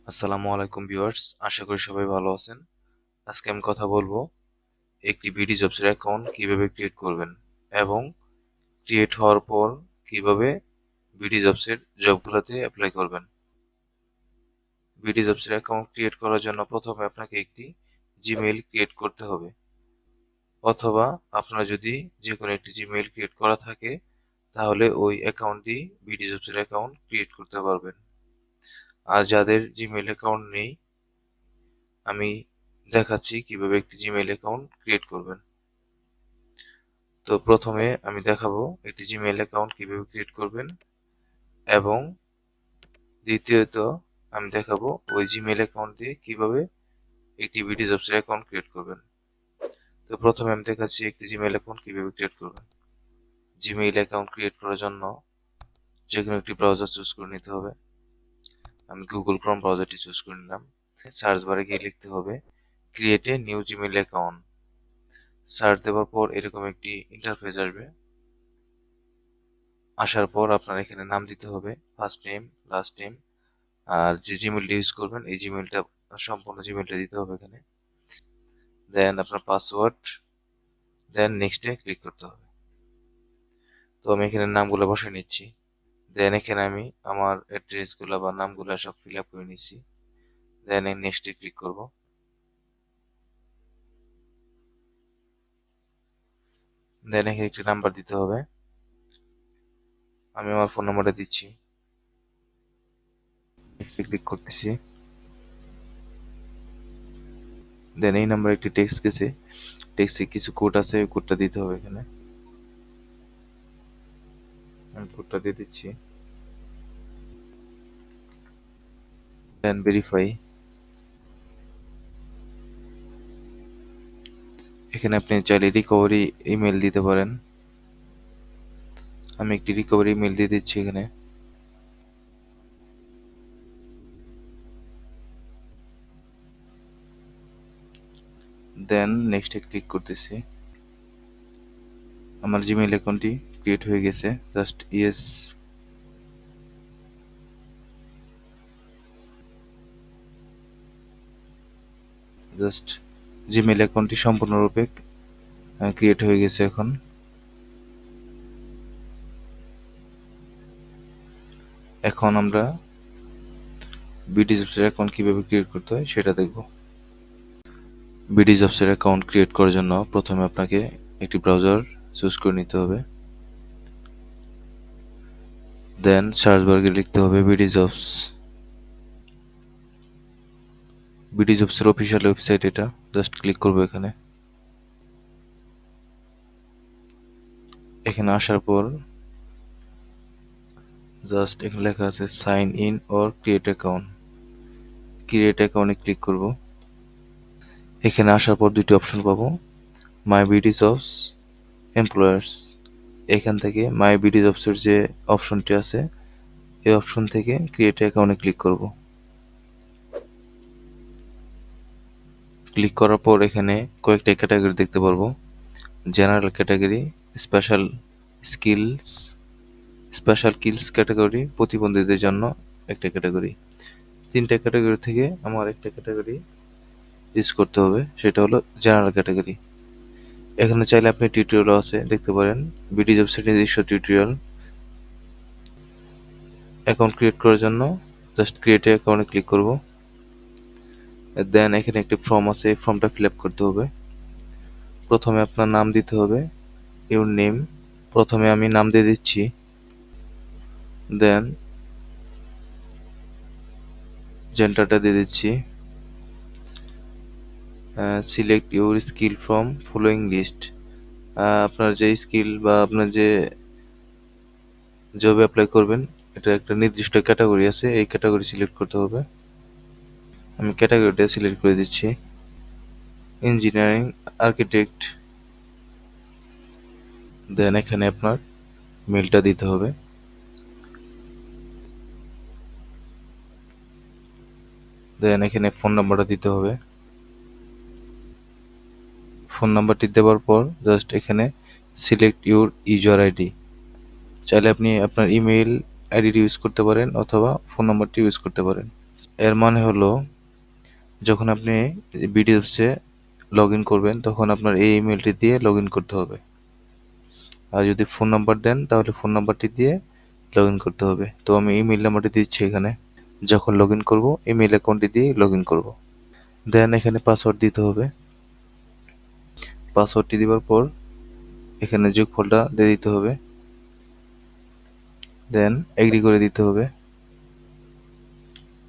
আসসালামু আলাইকুম ভিউয়ার্স, আশা করি সবাই ভালো আছেন। আজকে আমি কথা বলবো একটি বিডিজবস এর অ্যাকাউন্ট কিভাবে ক্রিয়েট করবেন এবং ক্রিয়েট হওয়ার পর কিভাবে বিডিজবস এর জবগুলোতে অ্যাপ্লাই করবেন। বিডিজবস এর অ্যাকাউন্ট ক্রিয়েট করার জন্য প্রথমে আপনাকে একটি জিমেইল ক্রিয়েট করতে হবে, অথবা আপনার যদি যে কোনো একটি জিমেইল ক্রিয়েট করা থাকে তাহলে ওই অ্যাকাউন্ট দিয়ে বিডিজবস এর অ্যাকাউন্ট ক্রিয়েট করতে পারবেন। আর যাদের জিমেইল অ্যাকাউন্ট নেই, আমি দেখাচ্ছি কিভাবে একটি জিমেইল অ্যাকাউন্ট ক্রিয়েট করবেন। তো প্রথমে আমি দেখাবো একটি জিমেইল অ্যাকাউন্ট কিভাবে ক্রিয়েট করবেন, এবং দ্বিতীয়ত আমি দেখাবো ওই জিমেইল অ্যাকাউন্ট দিয়ে কিভাবে একটি বিডিজবস এর অ্যাকাউন্ট ক্রিয়েট করবেন। তো প্রথমে আমি দেখাচ্ছি একটি জিমেইল অ্যাকাউন্ট কিভাবে ক্রিয়েট করবেন। জিমেইল অ্যাকাউন্ট ক্রিয়েট করার জন্য যে কোনো একটি ব্রাউজার চুজ করে নিতে হবে। আমি গুগল ক্রোম ব্রাউজারটি চুজ করে নিলাম। সার্চ বারে গিয়ে লিখতে হবে create a new Gmail account. Search দেওয়ার পর এরকম একটি ইন্টারফেস আসবে। আসার পর আপনার এখানে নাম দিতে হবে, ফার্স্ট নেম, লাস্ট নেম, আর যে জিমেলটা ইউজ করবেন এই জিমেলটা, সম্পূর্ণ জিমেলটা দিতে হবে এখানে। দেন আপনার পাসওয়ার্ড, দেন নেক্সটে ক্লিক করতে হবে। তো আমি এখানে নামগুলো বসে নিচ্ছি। দেন এখানে আমি আমার অ্যাড্রেসগুলো বা নামগুলো সব ফিল আপ করে নিচ্ছি। দেন নেক্সটে ক্লিক করব। দেন এখানে একটি নাম্বার দিতে হবে। আমি আমার ফোন নাম্বারটা দিচ্ছি, নেক্সটে ক্লিক করতেছি। দেন এই নাম্বার একটি টেক্সট গেছে, টেক্সটে কিছু কোড আছে, ওই কোডটা দিতে হবে এখানে। আমি কোডটা দিয়ে দিচ্ছি। Then verify. এখানে আপনি চাইলে রিকভারি ইমেল দিতে পারেন। আমি একটি রিকভারি ইমেল দিয়ে দিচ্ছি এখানে। দেন নেক্সটে ক্লিক করতেছি। আমার জিমেইল অ্যাকাউন্টটি ক্রিয়েট হয়ে গেছে। Just yes. জাস্ট জিমেইল অ্যাকাউন্টটি সম্পূর্ণরূপে ক্রিয়েট হয়ে গেছে। এখন আমরা বিডিজবস এর অ্যাকাউন্ট কিভাবে ক্রিয়েট করতে হয় সেটা দেখব। বিডিজবস এর অ্যাকাউন্ট ক্রিয়েট করার জন্য প্রথমে আপনাকে একটি ব্রাউজার চুজ করে নিতে হবে। দেন সার্চ বারে লিখতে হবে বিডিজবস। বিডিজবস এর অফিসিয়াল ওয়েবসাইট এটা। জাস্ট ক্লিক করব এখানে। এখানে আসার পর জাস্ট এখানে লেখা আছে sign in or create account. Create অ্যাকাউন্টে ক্লিক করব। এখানে আসার পর দুটি অপশন পাবো, মাই বিডিজবস, এমপ্লয়ার্স। এখান থেকে মাই বিডিজবসের যে অপশনটি আছে এই অপশন থেকে ক্রিয়েট অ্যাকাউন্টে ক্লিক করব। ক্লিক করার পর এখানে কয়েকটা ক্যাটাগরি দেখতে পারবো। General category, special skills, special skills category, প্রতিবন্ধীদের জন্য একটা ক্যাটাগরি। তিনটা ক্যাটাগরি থেকে আমার একটা ক্যাটাগরি ইউজ করতে হবে, সেটা হলো জেনারেল ক্যাটাগরি। এখানে চাইলে আপনি টিউটোরিয়াল আছে দেখতে পারেন, বিডিজবসের নিজস্ব টিউটোরিয়াল। অ্যাকাউন্ট ক্রিয়েট করার জন্য জাস্ট ক্রিয়েট অ্যাকাউন্টে ক্লিক করব। দেন এখানে একটি ফর্ম আছে, এই ফর্মটা ফিল আপ করতে হবে। প্রথমে আপনার নাম দিতে হবে, ইউর নেম। প্রথমে আমি নাম দিয়ে দিচ্ছি। দেন জেন্ডারটা দিয়ে দিচ্ছি। Select your skill from following list. আপনার যে স্কিল বা আপনার যে জবে অ্যাপ্লাই করবেন এটা একটা নির্দিষ্ট ক্যাটাগরি আছে, এই ক্যাটাগরি সিলেক্ট করতে হবে। আমি ক্যাটাগরিটা সিলেক্ট করে দিচ্ছি, ইঞ্জিনিয়ারিং, আর্কিটেক্ট। দেন এখানে আপনার মেলটা দিতে হবে। দেন এখানে ফোন নাম্বারটা দিতে হবে। ফোন নাম্বারটি দেওয়ার পর জাস্ট এখানে সিলেক্ট ইউর ইউজার আইডি। চাইলে আপনি আপনার ইমেইল আইডি ইউজ করতে পারেন অথবা ফোন নাম্বারটি ইউজ করতে পারেন। এর মানে হলো যখন আপনি বিডিজবসে লগ ইন করবেন তখন আপনার এই ইমেলটি দিয়ে লগ ইন করতে হবে। আর যদি ফোন নাম্বার দেন তাহলে ফোন নাম্বারটি দিয়ে লগ ইন করতে হবে। তো আমি ইমেল নাম্বারটি দিচ্ছি এখানে। যখন লগ ইন করবো ইমেল অ্যাকাউন্টটি দিয়ে লগ ইন করবো। দেন এখানে পাসওয়ার্ড দিতে হবে। পাসওয়ার্ডটি দেওয়ার পর এখানে যোগফলটা দিয়ে দিতে হবে। দেন এগ্রি করে দিতে হবে।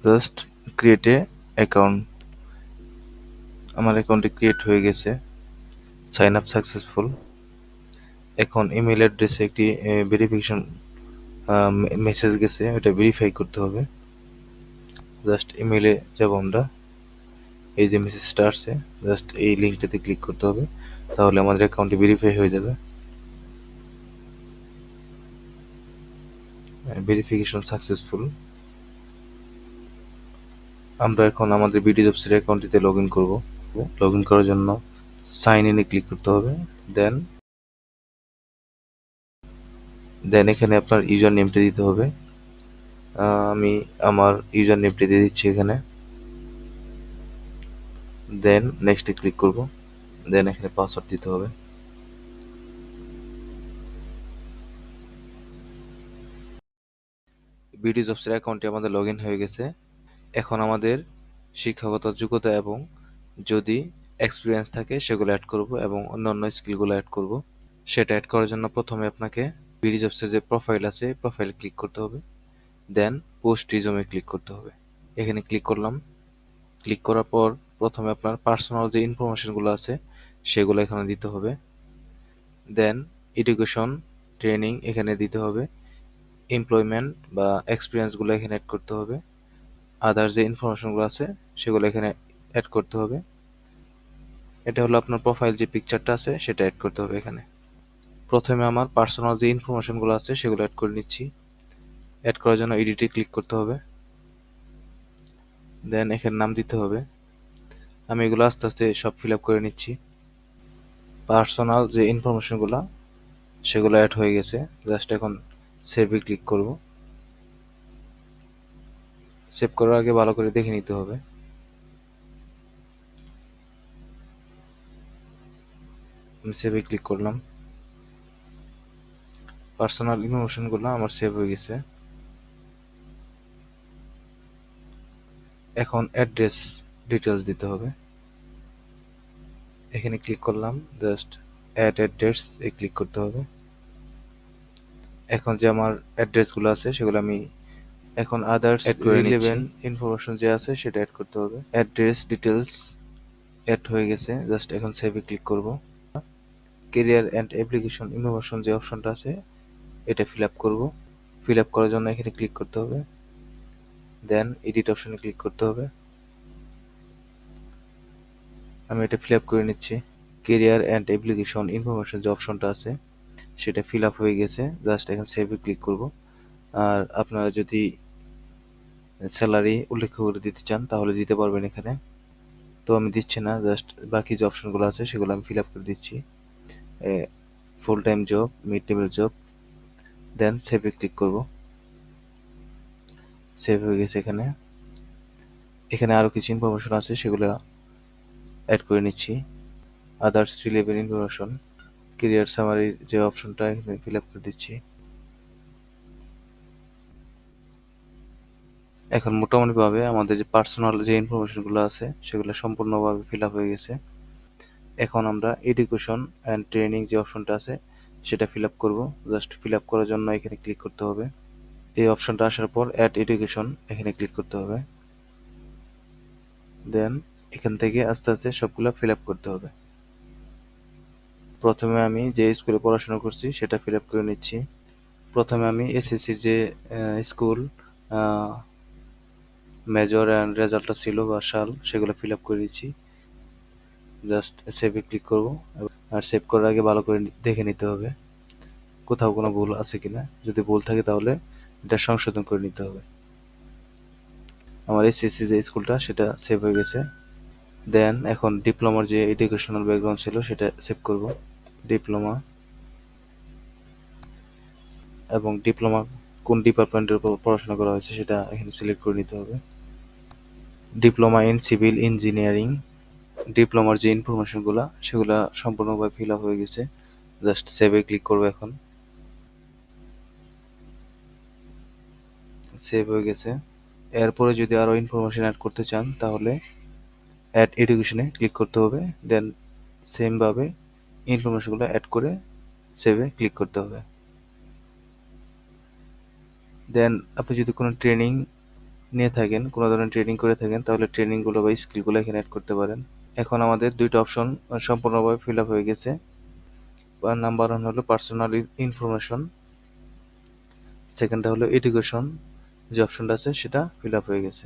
Just create a account. আমার অ্যাকাউন্টটি ক্রিয়েট হয়ে গেছে। Sign up successful. এখন ইমেল অ্যাড্রেসে একটি ভেরিফিকেশন মেসেজ গেছে, ওটা ভেরিফাই করতে হবে। জাস্ট ইমেলে যাব আমরা, এই যে মেসেজটা আসছে জাস্ট এই লিঙ্কটাতে ক্লিক করতে হবে, তাহলে আমাদের অ্যাকাউন্টটি ভেরিফাই হয়ে যাবে। Verification successful. আমরা এখন আমাদের বিডিজবসের অ্যাকাউন্টটিতে লগ ইন করবো। লগ ইন করার জন্য সাইন ইনে ক্লিক করতে হবে। দেন এখানে আপনার ইউজার নেমটি দিতে হবে। আমি আমার ইউজার নেমটি দিয়ে দিচ্ছি এখানে। দেন নেক্সটে ক্লিক করব। দেন এখানে পাসওয়ার্ড দিতে হবে। বিডিজবসের অ্যাকাউন্টটি আমাদের লগ ইন হয়ে গেছে। এখন আমাদের শিক্ষাগত যোগ্যতা এবং যদি এক্সপিরিয়েন্স থাকে সেগুলো অ্যাড করব এবং অন্যান্য স্কিলগুলো অ্যাড করব। সেটা অ্যাড করার জন্য প্রথমে আপনাকে বিডিজবসের যে প্রোফাইল আছে প্রোফাইলে ক্লিক করতে হবে। দেন পোস্ট রিজমে ক্লিক করতে হবে। এখানে ক্লিক করলাম। ক্লিক করার পর প্রথমে আপনার পার্সোনাল যে ইনফরমেশনগুলো আছে সেগুলো এখানে দিতে হবে। দেন এডুকেশন ট্রেনিং এখানে দিতে হবে। এমপ্লয়মেন্ট বা এক্সপিরিয়েন্সগুলো এখানে অ্যাড করতে হবে। আদার যে ইনফরমেশনগুলো আছে সেগুলো এখানে অ্যাড করতে হবে। এটা হলো আপনার প্রোফাইল যে পিকচারটা আছে সেটা অ্যাড করতে হবে এখানে। প্রথমে আমার পার্সোনাল যে ইনফরমেশনগুলো আছে সেগুলো অ্যাড করে নিচ্ছি। অ্যাড করার জন্য এডিটে ক্লিক করতে হবে। দেন এখানে নাম দিতে হবে। আমি এগুলো আস্তে আস্তে সব ফিল আপ করে নিচ্ছি। পার্সোনাল যে ইনফরমেশনগুলো সেগুলো অ্যাড হয়ে গেছে। জাস্ট এখন সেভে ক্লিক করব। সেভ করার আগে ভালো করে দেখে নিতে হবে। আমি সেভে ক্লিক করলাম। পার্সোনাল ইনফরমেশনগুলো আমার সেভ হয়ে গেছে। এখন অ্যাড্রেস ডিটেলস দিতে হবে। এখানে ক্লিক করলাম। জাস্ট অ্যাড অ্যাড্রেস এ ক্লিক করতে হবে। এখন যে আমার অ্যাড্রেসগুলো আছে সেগুলো আমি এখন আদার্স অ্যাড করে নিচ্ছি। রিলেভেন্ট ইনফরমেশন যে আছে সেটা অ্যাড করতে হবে। অ্যাড্রেস ডিটেলস অ্যাড হয়ে গেছে। জাস্ট এখন সেভে ক্লিক করব। কেরিয়ার অ্যান্ড অ্যাপ্লিকেশন ইনফরমেশন যে অপশনটা আছে এটা ফিল আপ করব। ফিল আপ করার জন্য এখানে ক্লিক করতে হবে। দেন এডিট অপশনে ক্লিক করতে হবে। আমি এটা ফিল আপ করে নিচ্ছি। কেরিয়ার অ্যান্ড অ্যাপ্লিকেশন ইনফরমেশন যে অপশনটা আছে সেটা ফিল আপ হয়ে গেছে। জাস্ট এখন সেভে ক্লিক করব। আর আপনারা যদি স্যালারি উল্লেখ করে দিতে চান তাহলে দিতে পারবেন এখানে। তো আমি দিচ্ছি না, জাস্ট বাকি যে অপশনগুলো আছে সেগুলো আমি ফিল আপ করে দিচ্ছি। Full time job, mid level job. Then সেভে ক্লিক করব। সেভ হয়ে গেছে এখানে। এখানে আরও কিছু ইনফরমেশন আছে সেগুলো অ্যাড করে নিচ্ছি। আদার্স রিলেভেন্ট ইনফরমেশন, কেরিয়ার সামারির যে অপশনটা এখানে ফিল আপ করে দিচ্ছি। এখন মোটামুটিভাবে আমাদের যে পার্সোনাল যে ইনফরমেশনগুলো আছে সেগুলো সম্পূর্ণভাবে ফিল আপ হয়ে গেছে। এখন আমরা এডুকেশন অ্যান্ড ট্রেনিং যে অপশনটা আছে সেটা ফিল আপ করবো। জাস্ট ফিল আপ করার জন্য এখানে ক্লিক করতে হবে। এই অপশনটা আসার পর অ্যাড এডুকেশন এখানে ক্লিক করতে হবে। দেন এখান থেকে আস্তে আস্তে সবগুলো ফিল আপ করতে হবে। প্রথমে আমি যে স্কুলে পড়াশোনা করছি সেটা ফিল আপ করে নিচ্ছি। প্রথমে আমি এসএসসির যে স্কুল, মেজর অ্যান্ড রেজাল্টটা ছিল বা সাল সেগুলো ফিল আপ করে দিচ্ছি। জাস্ট সেভে ক্লিক করব। আর সেভ করার আগে ভালো করে দেখে নিতে হবে কোথাও কোনো ভুল আছে কিনা। যদি ভুল থাকে তাহলে এটা সংশোধন করে নিতে হবে। আমার এসএসসি যে স্কুলটা সেটা সেভ হয়ে গেছে। দেন এখন ডিপ্লোমার যে এডুকেশনাল ব্যাকগ্রাউন্ড ছিল সেটা সেভ করব। ডিপ্লোমা এবং ডিপ্লোমা কোন ডিপার্টমেন্টের উপর পড়াশোনা করা হয়েছে সেটা এখানে সিলেক্ট করে নিতে হবে। ডিপ্লোমা ইন সিভিল ইঞ্জিনিয়ারিং, ডিপ্লোমার যে ইনফরমেশনগুলো সেগুলো সম্পূর্ণভাবে ফিল আপ হয়ে গেছে। জাস্ট সেভে ক্লিক করবো। এখন সেভ হয়ে গেছে। এরপরে যদি আরও ইনফরমেশন অ্যাড করতে চান তাহলে অ্যাড এডুকেশনে ক্লিক করতে হবে। দেন সেমভাবে ইনফরমেশনগুলো অ্যাড করে সেভে ক্লিক করতে হবে। দেন আপনি যদি কোনো ট্রেনিং নিয়ে থাকেন, কোনো ধরনের ট্রেনিং করে থাকেন, তাহলে ট্রেনিংগুলো বা স্কিলগুলো এখানে অ্যাড করতে পারেন। এখন আমাদের দুইটা অপশন সম্পূর্ণভাবে ফিল আপ হয়ে গেছে। নাম্বার 1 হলো পার্সোনাল ইনফরমেশন, সেকেন্ডটা হলো এডুকেশন, যে অপশনটা আছে সেটা ফিল আপ হয়ে গেছে।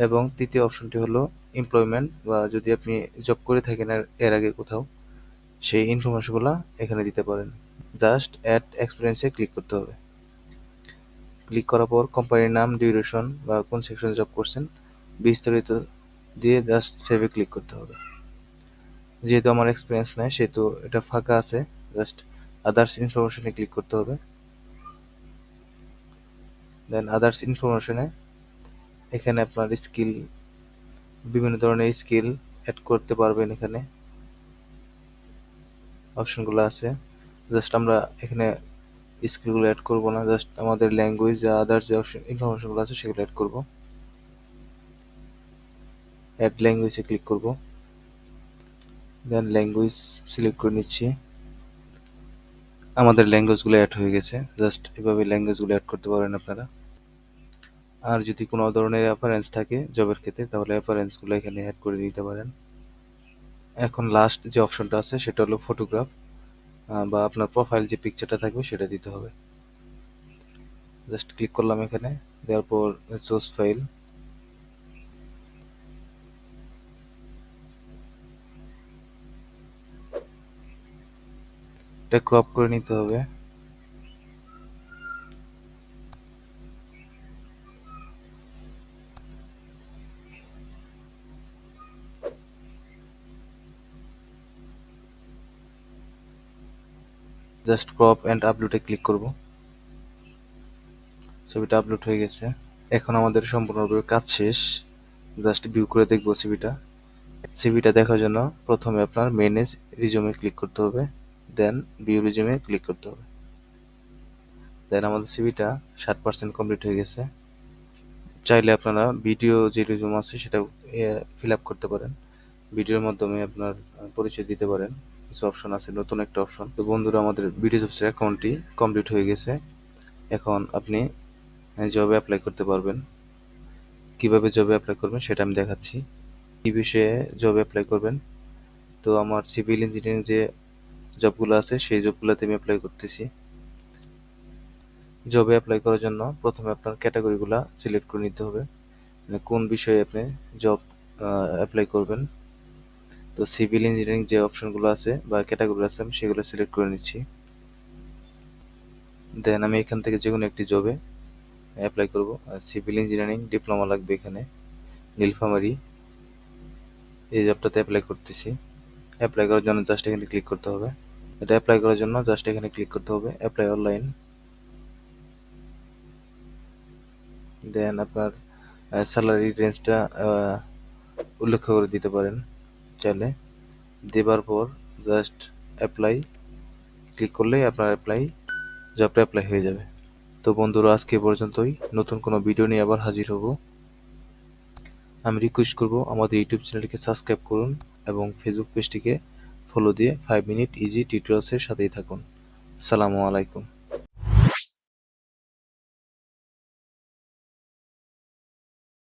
এবং তৃতীয় অপশনটি হলো এমপ্লয়মেন্ট, বা যদি আপনি জব করে থাকেন এর আগে কোথাও, সেই ইনফরমেশনগুলো এখানে দিতে পারেন। জাস্ট অ্যাড এক্সপিরিয়েন্সে ক্লিক করতে হবে। ক্লিক করার পর কোম্পানির নাম, ডিউরেশন বা কোন সেকশনে জব করছেন বিস্তারিত দিয়ে জাস্ট সেভে ক্লিক করতে হবে। যেহেতু আমার এক্সপিরিয়েন্স নেই সেহেতু এটা ফাঁকা আছে, জাস্ট আদার্স ইনফরমেশনে ক্লিক করতে হবে। দেন আদার্স ইনফরমেশনে এখানে আপনার স্কিল, বিভিন্ন ধরনের স্কিল অ্যাড করতে পারবেন। এখানে অপশনগুলো আছে, জাস্ট আমরা এখানে স্কিলগুলো অ্যাড করব না, জাস্ট আমাদের ল্যাঙ্গুয়েজ বা আদার্স যে অপশন ইনফরমেশনগুলো আছে সেগুলো অ্যাড করব। অ্যাড ল্যাঙ্গুয়েজে ক্লিক করব। দেন ল্যাঙ্গুয়েজ সিলেক্ট করে নিচ্ছি। আমাদের ল্যাঙ্গুয়েজগুলো অ্যাড হয়ে গেছে। জাস্ট এভাবে ল্যাঙ্গুয়েজগুলো অ্যাড করতে পারেন আপনারা। আর যদি কোনো ধরনের রেফারেন্স থাকে জবের ক্ষেত্রে তাহলে রেফারেন্সগুলো এখানে অ্যাড করে দিতে পারেন। এখন লাস্ট যে অপশনটা আছে সেটা হলো ফটোগ্রাফ, বা আপনার প্রোফাইল যে পিকচারটা থাকবে সেটা দিতে হবে। জাস্ট ক্লিক করলাম এখানে, দেওয়ার পর চুজ ফাইল। এটা ক্রপ করে নিতে হবে। জাস্ট ক্রপ অ্যান্ড আপলোডে ক্লিক করব। ছবিটা আপলোড হয়ে গেছে। এখন আমাদের সম্পূর্ণরূপে কাজ শেষ। জাস্ট ভিউ করে দেখবো সিভিটা। সিভিটা দেখার জন্য প্রথমে আপনার মেনেজ রিজুমে ক্লিক করতে হবে, দেন ভিউ রিজুমে ক্লিক করতে হবে। দেন আমাদের সিভিটা 60% কমপ্লিট হয়ে গেছে। চাইলে আপনারা ভিডিও যে রিজুম আছে সেটা ফিল আপ করতে পারেন। ভিডিওর মাধ্যমে আপনার পরিচয় দিতে পারেন। কিছু অপশন আছে, নতুন একটা অপশন। তো বন্ধুরা, আমাদের বিডিজবস এর অ্যাকাউন্টটি কমপ্লিট হয়ে গেছে। এখন আপনি জবে অ্যাপ্লাই করতে পারবেন। কিভাবে জবে অ্যাপ্লাই করবেন সেটা আমি দেখাচ্ছি। কি বিষয়ে জবে অ্যাপ্লাই করবেন? তো আমার সিভিল ইঞ্জিনিয়ারিং যে জবগুলো আছে সেই জবগুলোতে আমি অ্যাপ্লাই করতেছি। জবে অ্যাপ্লাই করার জন্য প্রথমে আপনার ক্যাটাগরিগুলো সিলেক্ট করে নিতে হবে, মানে কোন বিষয়ে আপনি জব অ্যাপ্লাই করবেন। তো সিভিল ইঞ্জিনিয়ারিং যে অপশনগুলো আছে বা ক্যাটাগরি আছে আমি সেগুলো সিলেক্ট করে নিচ্ছি। দেন আমি এখান থেকে যে কোনো একটি জবে অ্যাপ্লাই করব। সিভিল ইঞ্জিনিয়ারিং ডিপ্লোমা লাগবে এখানে, নীলফামারী, এই জবটাতে অ্যাপ্লাই করতেছি। অ্যাপ্লাই করার জন্য জাস্ট এখানে ক্লিক করতে হবে। এটা অ্যাপ্লাই করার জন্য জাস্ট এখানে ক্লিক করতে হবে, অ্যাপ্লাই অনলাইন। দেন আপনার স্যালারি রেঞ্জটা উল্লেখ করে দিতে পারেন চাইলে। দেবার পর জাস্ট অ্যাপ্লাই ক্লিক করলেই আপনার জবটা অ্যাপ্লাই হয়ে যাবে। তো বন্ধুরা, আজকে এ পর্যন্তই। নতুন কোনো ভিডিও নিয়ে আবার হাজির হব। আমি রিকোয়েস্ট করব আমাদের ইউটিউব চ্যানেলটিকে সাবস্ক্রাইব করুন এবং ফেসবুক পেজটিকে ফলো দিয়ে 5 মিনিট ইজি টিউটোরিয়ালসের সাথেই থাকুন। আসসালামু আলাইকুম।